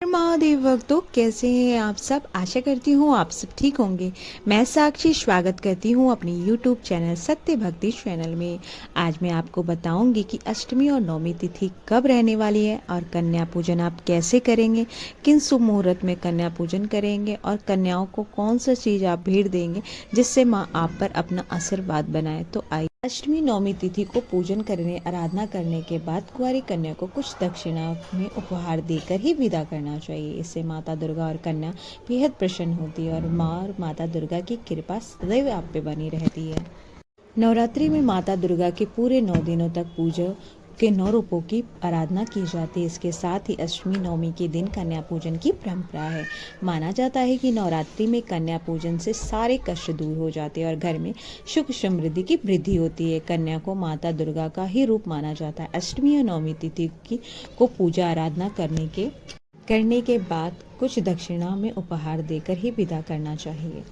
महादेव भक्तों, कैसे हैं आप सब। आशा करती हूँ आप सब ठीक होंगे। मैं साक्षी स्वागत करती हूँ अपनी YouTube चैनल सत्य भक्ति चैनल में। आज मैं आपको बताऊंगी कि अष्टमी और नवमी तिथि कब रहने वाली है और कन्या पूजन आप कैसे करेंगे, किन शुभ मुहूर्त में कन्या पूजन करेंगे और कन्याओं को कौन सा चीज़ आप भेंट देंगे जिससे माँ आप पर अपना आशीर्वाद बनाए। तो आइए, अष्टमी नवमी तिथि को पूजन करने आराधना करने के बाद कुंवारी कन्या को कुछ दक्षिणा में उपहार देकर ही विदा करना चाहिए। इससे माता दुर्गा और कन्या बेहद प्रसन्न होती है और माता दुर्गा की कृपा सदैव आप पे बनी रहती है। नवरात्रि में माता दुर्गा के पूरे 9 दिनों तक पूजा के 9 रूपों की आराधना की जाती है। इसके साथ ही अष्टमी नवमी के दिन कन्या पूजन की परंपरा है। माना जाता है कि नवरात्रि में कन्या पूजन से सारे कष्ट दूर हो जाते हैं और घर में सुख समृद्धि की वृद्धि होती है। कन्या को माता दुर्गा का ही रूप माना जाता है। अष्टमी और नवमी तिथि को पूजा आराधना करने के बाद कुछ दक्षिणा में उपहार देकर ही विदा करना चाहिए।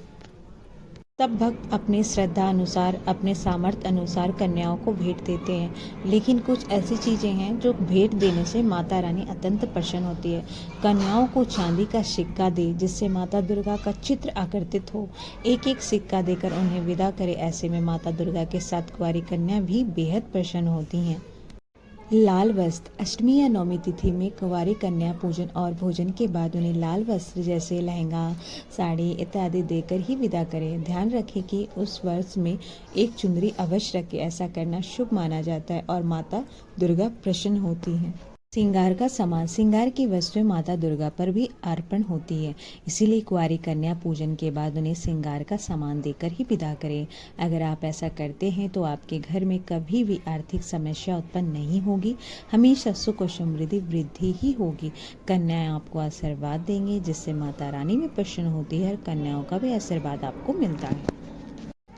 सब भक्त अपने श्रद्धा अनुसार, अपने सामर्थ्य अनुसार कन्याओं को भेंट देते हैं, लेकिन कुछ ऐसी चीज़ें हैं जो भेंट देने से माता रानी अत्यंत प्रसन्न होती है। कन्याओं को चांदी का सिक्का दे जिससे माता दुर्गा का चित्र आकृतित हो। एक एक सिक्का देकर उन्हें विदा करे। ऐसे में माता दुर्गा के साथ कुंवारी कन्या भी बेहद प्रसन्न होती हैं। लाल वस्त्र। अष्टमी या नवमी तिथि में कुंवारी कन्या पूजन और भोजन के बाद उन्हें लाल वस्त्र जैसे लहंगा, साड़ी इत्यादि देकर ही विदा करें। ध्यान रखें कि उस वर्ष में एक चुनरी अवश्य रखें। ऐसा करना शुभ माना जाता है और माता दुर्गा प्रसन्न होती हैं। श्रृंगार का सामान। श्रृंगार की वस्तुएं माता दुर्गा पर भी अर्पण होती है, इसीलिए कुंवारी कन्या पूजन के बाद उन्हें श्रृंगार का सामान देकर ही विदा करें। अगर आप ऐसा करते हैं तो आपके घर में कभी भी आर्थिक समस्या उत्पन्न नहीं होगी, हमेशा सुख और समृद्धि वृद्धि ही होगी। कन्याएं आपको आशीर्वाद देंगे जिससे माता रानी भी प्रसन्न होती है और कन्याओं का भी आशीर्वाद आपको मिलता है।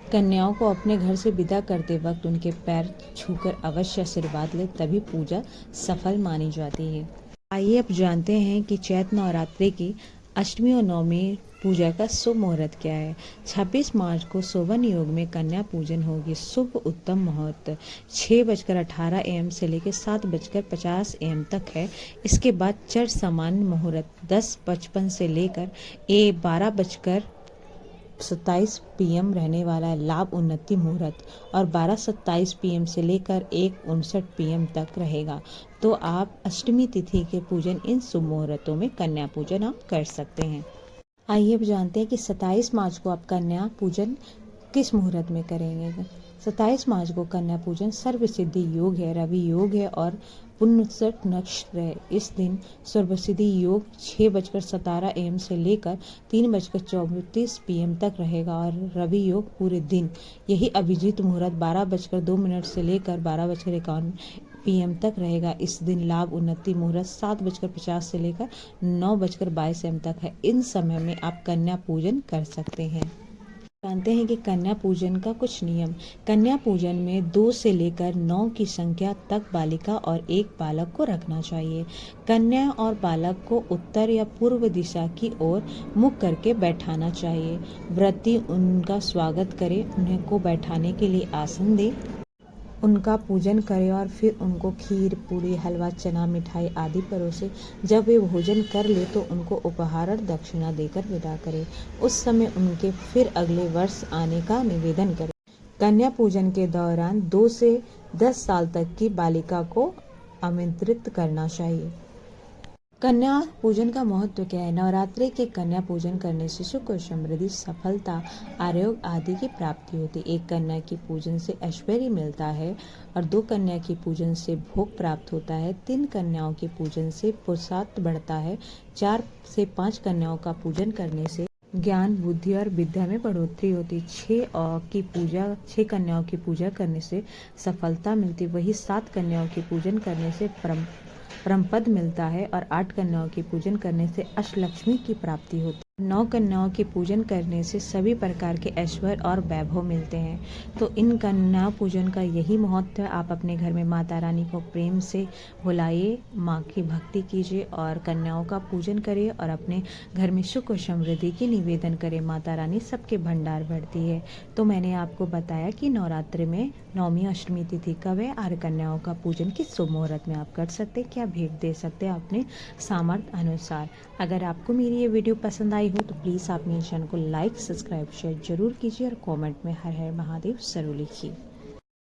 कन्याओं को अपने घर से विदा करते वक्त उनके पैर छूकर अवश्य आशीर्वाद ले, तभी पूजा सफल मानी जाती है। आइए अब जानते हैं कि चैत्र नवरात्रि की अष्टमी और नवमी पूजा का शुभ मुहूर्त क्या है। 26 मार्च को सोवन योग में कन्या पूजन होगी। शुभ उत्तम मुहूर्त 6:18 AM से लेकर 7:50 AM तक है। इसके बाद चर सामान्य मुहूर्त 10:55 से लेकर 12:27 PM रहने वाला है। लाभ उन्नति मुहूर्त और 12:27 PM से लेकर 1:59 PM तक रहेगा। तो आप अष्टमी तिथि के पूजन इन शुभ मुहूर्तों में कन्या पूजन आप कर सकते हैं। आइए अब जानते हैं कि 27 मार्च को आप कन्या पूजन किस मुहूर्त में करेंगे। 27 मार्च को कन्या पूजन सर्वसिद्धि योग है, रवि योग है और पुनर्वसु नक्षत्र है। इस दिन सर्वसिद्धि योग 6:17 AM से लेकर 3:34 PM तक रहेगा और रवि योग पूरे दिन। यही अभिजीत मुहूर्त 12:02 से लेकर 12:51 PM तक रहेगा। इस दिन लाभ उन्नति मुहूर्त 7:50 से लेकर 9:22 AM तक है। इन समय में आप कन्या पूजन कर सकते हैं। जानते हैं कि कन्या पूजन का कुछ नियम। कन्या पूजन में 2 से लेकर 9 की संख्या तक बालिका और एक बालक को रखना चाहिए। कन्या और बालक को उत्तर या पूर्व दिशा की ओर मुख करके बैठाना चाहिए। व्रती उनका स्वागत करे, उन्हें को बैठाने के लिए आसन दे, उनका पूजन करें और फिर उनको खीर, पूरी, हलवा, चना, मिठाई आदि परोसे। जब वे भोजन कर ले तो उनको उपहार और दक्षिणा देकर विदा करें। उस समय उनके फिर अगले वर्ष आने का निवेदन करें। कन्या पूजन के दौरान 2 से 10 साल तक की बालिका को आमंत्रित करना चाहिए। कन्या पूजन का महत्व क्या है। नवरात्रि के कन्या पूजन करने से सुख और समृद्धि, सफलता, आरोग्य आदि की प्राप्ति होती है। एक कन्या की पूजन से ऐश्वर्य मिलता है और 2 कन्या की पूजन से भोग प्राप्त होता है। 3 कन्याओं के पूजन से पुरुषार्थ बढ़ता है। 4 से 5 कन्याओं का पूजन करने से ज्ञान, बुद्धि और विद्या में बढ़ोतरी होती। 6 कन्याओं की पूजा करने से सफलता मिलती। वही 7 कन्याओं की पूजन करने से परमपद मिलता है और 8 कन्याओं की पूजन करने से अष्टलक्ष्मी की प्राप्ति होती है। नौ कन्याओं के पूजन करने से सभी प्रकार के ऐश्वर्य और वैभव मिलते हैं। तो इन कन्या पूजन का यही महत्व है। आप अपने घर में माता रानी को प्रेम से बुलाइए, माँ की भक्ति कीजिए और कन्याओं का पूजन करिए और अपने घर में सुख और समृद्धि की निवेदन करें। माता रानी सबके भंडार भरती है। तो मैंने आपको बताया कि नवरात्रि में नवमी अष्टमी तिथि कब है और कन्याओं का पूजन किस शुभ मुहूर्त में आप कर सकते हैं, क्या भेंट दे सकते हैं अपने सामर्थ्य अनुसार। अगर आपको मेरी ये वीडियो पसंद आई हो तो प्लीज़ आप मेरे चैनल को लाइक, सब्सक्राइब, शेयर जरूर कीजिए और कमेंट में हर हर महादेव जरूर लिखिए।